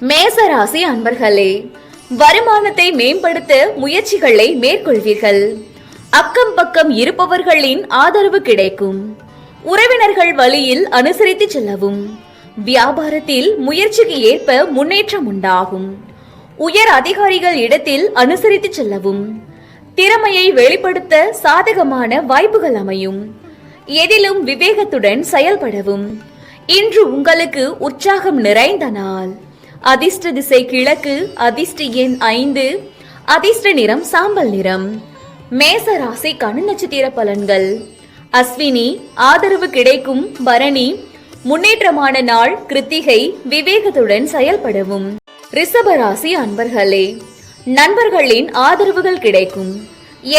மேசராசி அன்பர்களே, வருமானத்தை மேம்படுத்த முயற்சிகளை மேற்கொள்வீர்கள். அக்கம் பக்கம் இருப்பவர்களின் ஆதரவு கிடைக்கும். உறவினர்கள் வழியில் அனுசரித்து செல்லவும். வியாபாரத்தில் முயற்சிக்கு ஏற்ப முன்னேற்றம் உண்டாகும். உயர் அதிகாரிகள் இடத்தில் அனுசரித்து செல்லவும். திறமையை வெளிப்படுத்த சாதகமான வாய்ப்புகள் அமையும். எதிலும் விவேகத்துடன் செயல்படவும். இன்று உங்களுக்கு உற்சாகம் நிறைந்த நாள். அதிர்ஷ்ட திசை கிழக்கு, அதிர்ஷ்ட எண் 5, அதிர்ஷ்ட நிறம் சாம்பல் நிறம். மேச ராசிக்கான நட்சத்திர பலன்கள். அஸ்வினி, ஆதரவு கிடைக்கும். பரணி, முன்னேற்றமான நாள். கிருத்திகை, விவேகத்துடன் செயல்படவும். ரிஷப ராசி அன்பர்களே, நண்பர்களின் ஆதரவுகள் கிடைக்கும்.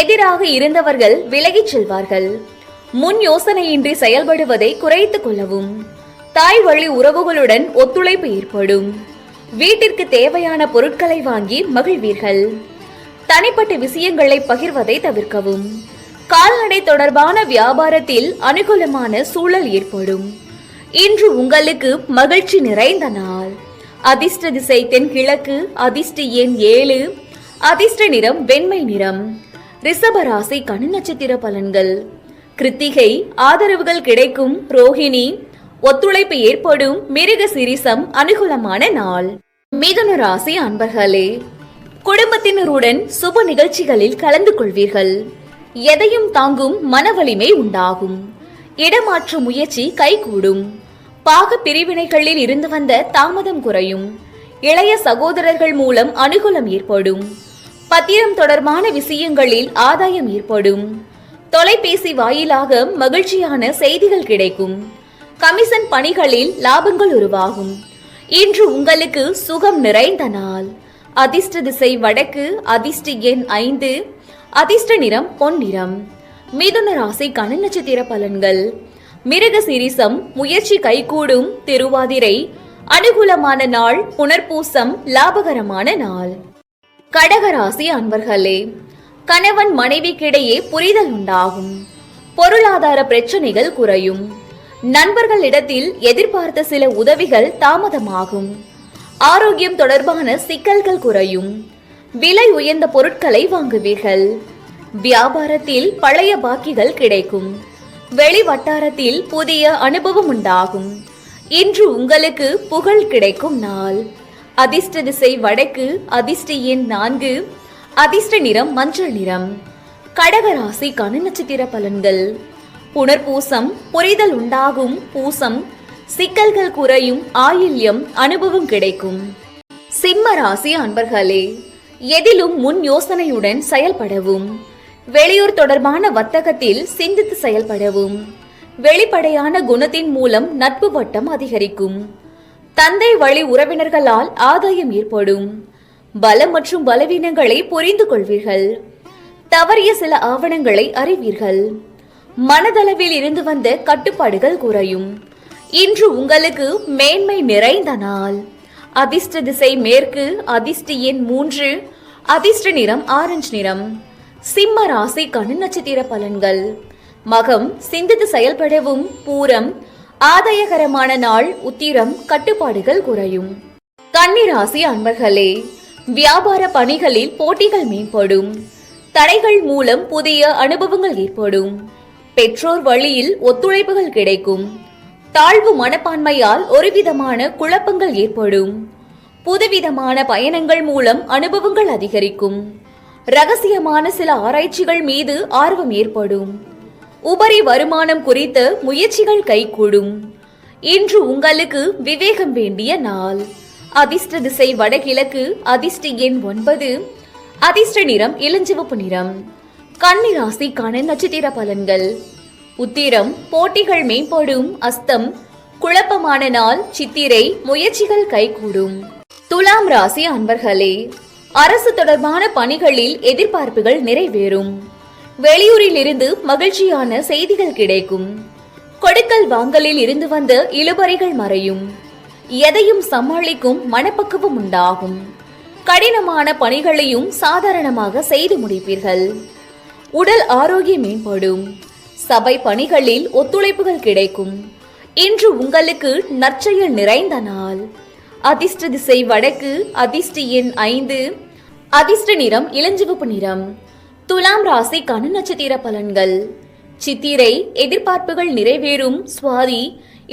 எதிராக இருந்தவர்கள் விலகிச் செல்வார்கள். முன் யோசனையின்றி செயல்படுவதை குறைத்துக் கொள்ளவும். தாய் வழி உறவுகளுடன் ஒத்துழைப்பு ஏற்படும். வீட்டிற்கு தேவையான பொருட்களை வாங்கி மகிழ்வீர்கள். தனிப்பட்ட விஷயங்களை பகிர்வதை தவிர்க்கவும். கால்நடை தொடர்பான வியாபாரத்தில் அனுகூலமான சூழல் ஏற்படும். இன்று உங்களுக்கு மகிழ்ச்சி நிறைந்த நாள். அதிர்ஷ்ட திசை தென்கிழக்கு, அதிர்ஷ்ட எண் 7, அதிர்ஷ்ட நிறம் வெண்மை நிறம். ரிஷப ராசிக்கான நட்சத்திர பலன்கள். கிருத்திகை, ஆதரவுகள் கிடைக்கும். ரோஹிணி, ஒத்துழைப்பு ஏற்படும். மிருக சிரிசம், அனுகூலமான நாள். மிதுன ராசி அன்பர்களே, குடும்பத்தினருடன் சுப நிகழ்ச்சிகளில் கலந்து கொள்வீர்கள். எதையும் தாங்கும் மன வலிமை உண்டாகும். இடமாற்று முயற்சி கைகூடும். பாக பிரிவினைகளில் இருந்து வந்த தாமதம் குறையும். இளைய சகோதரர்கள் மூலம் அனுகூலம் ஏற்படும். பத்திரம் தொடர்பான விஷயங்களில் ஆதாயம் ஏற்படும். தொலைபேசி வாயிலாக மகிழ்ச்சியான செய்திகள் கிடைக்கும். கமிஷன் பணிகளில் லாபங்கள் உருவாகும். இன்று உங்களுக்கு சுகம் நிறைந்த நாள். அதிர்ஷ்ட திசை வடக்கு, அதிர்ஷ்ட எண் 5, அதிர்ஷ்ட நிறம் பொன்னிறம். மிதுன ராசிக்கான நட்சத்திர பலன்கள். மிருக சிரிசம், முயற்சி கைகூடும். திருவாதிரை, அனுகூலமான நாள். புனர்பூசம், லாபகரமான நாள். கடகராசி அன்பர்களே, கணவன் மனைவிக்கிடையே புரிதல் உண்டாகும். பொருளாதார பிரச்சனைகள் குறையும். நண்பர்களிடத்தில் எதிர்பார்த்த சில உதவிகள் தாமதமாகும். ஆரோக்கியம் தொடர்பான சிக்கல்கள் குறையும். விலை உயர்ந்த பொருட்களை வாங்குவீர்கள். வியாபாரத்தில் பழைய பாக்கிகள் கிடைக்கும். வெளி வட்டாரத்தில் புதிய அனுபவம் உண்டாகும். இன்று உங்களுக்கு புகழ் கிடைக்கும் நாள். அதிர்ஷ்ட திசை வடக்கு, அதிர்ஷ்ட எண் 4, அதிர்ஷ்ட நிறம் மஞ்சள் நிறம். கடகராசிக்கான நட்சத்திர பலன்கள். புனர்பூசம், புரிதல் உண்டாகும். பூசம், சிக்கல்கள் குறையும். ஆயில்யம், அனுபவம் கிடைக்கும். சிம்ம ராசி அன்பர்களே, எதிலும் முன் யோசனையுடன் செயல்படவும். வெளியூர் தொடர்பான வர்த்தகத்தில் சிந்தித்து செயல்படவும். வெளிப்படையான குணத்தின் மூலம் நட்பு வட்டம் அதிகரிக்கும். தந்தை வழி உறவினர்களால் ஆதாயம் ஏற்படும். பலம் மற்றும் பலவீனங்களை புரிந்து கொள்வீர்கள். தவறிய சில ஆவணங்களை அறிவீர்கள். மனதளவில் இருந்து வந்த கட்டுப்பாடுகள் குறையும். இன்று உங்களுக்கு மேன்மை நிறைந்த நாள். அதிர்ஷ்ட திசை மேற்கு, அதிர்ஷ்ட எண் 3, அதிர்ஷ்ட நிறம் ஆரஞ்சு நிறம். சிம்ம ராசிக்கான நட்சத்திர பலன்கள். மகம், சிந்தித்து செயல்படவும். பூரம், ஆதாயகரமான நாள். உத்திரம், கட்டுப்பாடுகள் குறையும். கன்னி ராசி அன்பர்களே, வியாபார பணிகளில் போட்டிகள் மேம்படும். தடைகள் மூலம் புதிய அனுபவங்கள் ஏற்படும். பெற்றோர் வழியில் ஒத்துழைப்புகள் கிடைக்கும். தாழ்வு மனப்பான்மையால் ஒருவிதமான குழப்பங்கள் ஏற்படும். புதுவிதமான பயணங்கள் மூலம் அனுபவங்கள் அதிகரிக்கும். ரகசியமான சில ஆராய்ச்சிகள் மீது ஆர்வம் ஏற்படும். உபரி வருமானம் குறித்த முயற்சிகள் கைகூடும். இன்று உங்களுக்கு விவேகம் வேண்டிய நாள். அதிர்ஷ்ட திசை வடகிழக்கு, அதிர்ஷ்ட எண் 9, அதிர்ஷ்ட நிறம் இளஞ்சிவப்பு நிறம். கன்னி ராசிக்கான நட்சத்திர பலன்கள். உத்திரம், போட்டிகள் மேம்படும். அஸ்தம், குழப்பமான நாள். சித்திரை, முயற்சிகள் கைகூடும். துலாம் ராசி அன்பர்களே, அரசு தொடர்பான பணிகளில் எதிர்பார்ப்புகள் நிறைவேறும். வெளியூரில் இருந்து மகிழ்ச்சியான செய்திகள் கிடைக்கும். கொடுக்கல் வாங்கலில் இருந்து வந்த இழுபறிகள் மறையும். எதையும் சமாளிக்கும் மனப்பக்குவம் உண்டாகும். கடினமான பணிகளையும் சாதாரணமாக செய்து முடிப்பீர்கள். உடல் ஆரோக்கியம் மேம்படும். சபை பணிகளில் ஒத்துழைப்புகள் கிடைக்கும். இன்று உங்களுக்கு நற்செயல் நிறைந்த நாள். அதிர்ஷ்ட திசை வடக்கு. அதிர்ஷ்ட எண் 5. அதிர்ஷ்ட நிறம் இளஞ்சிவப்பு நிறம். துலாம் ராசிக்கான நட்சத்திர பலன்கள். சித்திரை எதிர்பார்ப்புகள் நிறைவேறும். சுவாதி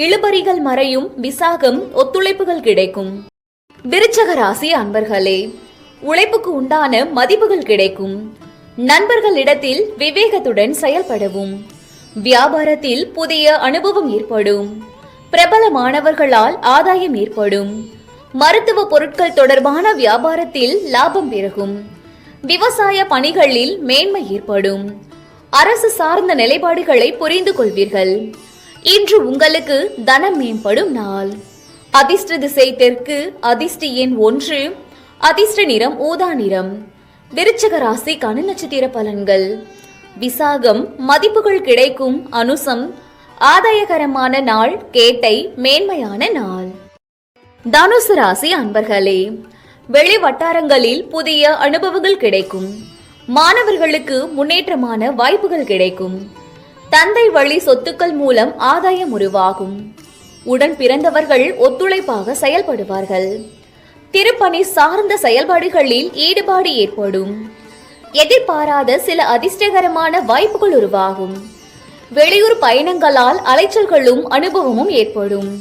இழுபறிகள் மறையும். விசாகம் ஒத்துழைப்புகள் கிடைக்கும். விருச்சக ராசி அன்பர்களே, உழைப்புக்கு உண்டான மதிப்புகள் கிடைக்கும். நண்பர்களிடத்தில் விவேகத்துடன் செயல்படவும். வியாபாரத்தில் புதிய அனுபவம் ஏற்படும். பிரபலமானவர்களால் ஆதாயம் ஏற்படும். மருத்துவ பொருட்கள் தொடர்பான வியாபாரத்தில் லாபம் பெருகும். விவசாய பணிகளில் மேன்மை ஏற்படும். அரசு சார்ந்த நிலைப்பாடுகளை புரிந்து கொள்வீர்கள். இன்று உங்களுக்கு தனம் மேம்படும் நாள். அதிர்ஷ்ட திசை தெற்கு. அதிர்ஷ்ட எண் 1. அதிர்ஷ்ட நிறம் ஊதா நிறம். விருச்சக ராசிக்கான நட்சத்திர பலன்கள். விசாகம் மதிப்புகள் கிடைக்கும். அனுசம் ஆதாயகரமான நாள். கேட்டை மேன்மையான நாள். தனுசு ராசி அன்பர்களே, வெளி வட்டாரங்களில் புதிய அனுபவங்கள் கிடைக்கும். மாணவர்களுக்கு முன்னேற்றமான வாய்ப்புகள் கிடைக்கும். தந்தை வழி சொத்துக்கள் மூலம் ஆதாயம் உருவாகும். உடன் பிறந்தவர்கள் ஒத்துழைப்பாக செயல்படுவார்கள். திருப்பணி சார்ந்த செயல்பாடுகளில் ஈடுபாடு ஏற்படும். எதிர்பாராத சில அதிர்ஷ்டகரமான வாய்ப்புகள் உருவாகும். வெளியூர் பயணங்களால் அலைச்சல்களும் அனுபவமும் ஏற்படும்.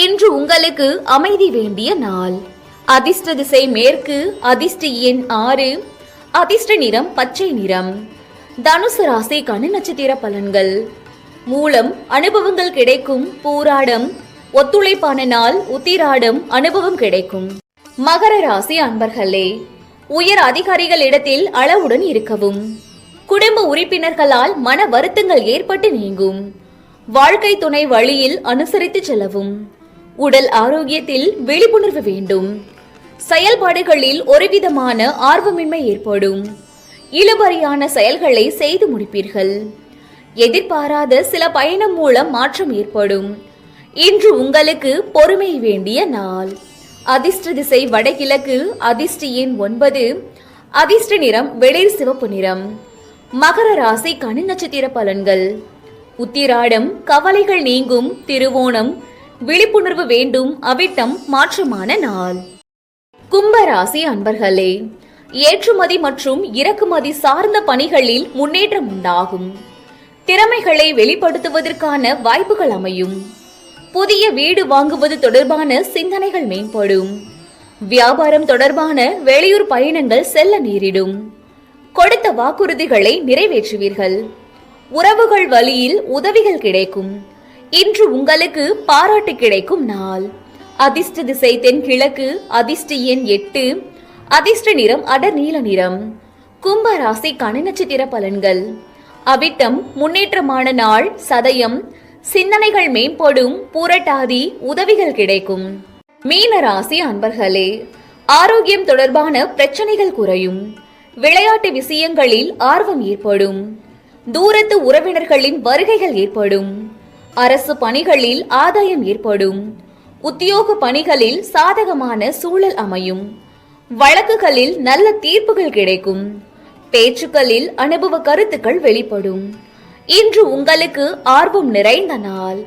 இன்று உங்களுக்கு அமைதி வேண்டிய நாள். அதிர்ஷ்ட திசை மேற்கு. அதிர்ஷ்ட எண் 6. அதிர்ஷ்ட நிறம் பச்சை நிறம். தனுசு ராசிக்கான நட்சத்திர பலன்கள். மூலம் அனுபவங்கள் கிடைக்கும். பூராடம் ஒத்துழைப்பான நாள். உத்திராடம் அனுபவம் கிடைக்கும். மகர ராசி அன்பர்களே, உயர் அதிகாரிகளிடத்தில் அளவுடன் இருக்கவும். குடும்ப உறுப்பினர்களால் மன வருத்தங்கள் ஏற்பட்டு நீங்கும். வாழ்க்கை துணை வழியில் அனுசரித்து செல்லவும். உடல் ஆரோக்கியத்தில் விழிப்புணர்வு வேண்டும். செயல்பாடுகளில் ஒருவிதமான ஆர்வமின்மை ஏற்படும். இழுபறியான செயல்களை செய்து முடிப்பீர்கள். எதிர்பாராத சில பயணம் மூலம் மாற்றம் ஏற்படும். இன்று உங்களுக்கு பொறுமை வேண்டிய நாள். அதிர்ஷ்ட திசை வடகிழக்கு. அதிர்ஷ்ட எண் 9. அதிர்ஷ்ட நிறம் வெளிர் சிவப்பு நிறம். மகர ராசிக்கான நட்சத்திர பலன்கள். உத்திராடம் கவலைகள் நீங்கும். திருவோணம் விழிப்புணர்வு வேண்டும். அவிட்டம் மாற்றமான நாள். கும்ப ராசி அன்பர்களே, ஏற்றுமதி மற்றும் இறக்குமதி சார்ந்த பணிகளில் முன்னேற்றம் உண்டாகும். திறமைகளை வெளிப்படுத்துவதற்கான வாய்ப்புகள் அமையும். புதிய வீடு வாங்குவது தொடர்பான சிந்தனைகள் மேம்படும். வியாபாரம் தொடர்பான வெளியூர் பயணங்கள் செல்ல நேரிடும். கொடுத்த வாக்குறுதிகளை நிறைவேற்றுவீர்கள். உறவுகள் வழியில் உதவிகள் கிடைக்கும். இன்று உங்களுக்கு பாராட்டு கிடைக்கும் நாள். அதிர்ஷ்ட திசை தென்கிழக்கு. அதிர்ஷ்ட எண் 8. அதிர்ஷ்ட நிறம் அடர் நீல நிறம். கும்ப ராசிக்கான நட்சத்திர பலன்கள். அவிட்டம் முன்னேற்றமான நாள். சதயம் சிந்தனைகள் மேம்படும். பூரட்டாதி உதவிகள் கிடைக்கும். மீன ராசி அன்பர்களே, ஆரோக்கியம் தொடர்பான பிரச்சனைகள் குறையும். விளையாட்டு விஷயங்களில் ஆர்வம் ஏற்படும். தூரத்து உறவினர்களின் வருகைகள் ஏற்படும். அரசு பணிகளில் ஆதாயம் ஏற்படும். உத்தியோக பணிகளில் சாதகமான சூழல் அமையும். வழக்குகளில் நல்ல தீர்ப்புகள் கிடைக்கும். பேச்சுக்களில் அனுபவ கருத்துக்கள் வெளிப்படும். இன்று உங்களுக்கு ஆர்வம் நிறைந்த நாள்.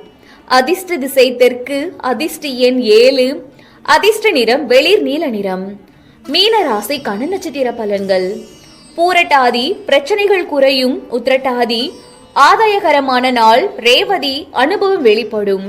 அதிர்ஷ்ட திசை தெற்கு. அதிர்ஷ்ட எண் 7. அதிர்ஷ்ட நிறம் வெளிர் நீல நிறம். மீன ராசிக்கான நட்சத்திர பலன்கள். பூரட்டாதி பிரச்சனைகள் குறையும். உத்திரட்டாதி ஆதாயகரமான நாள். ரேவதி அனுபவம் வெளிப்படும்.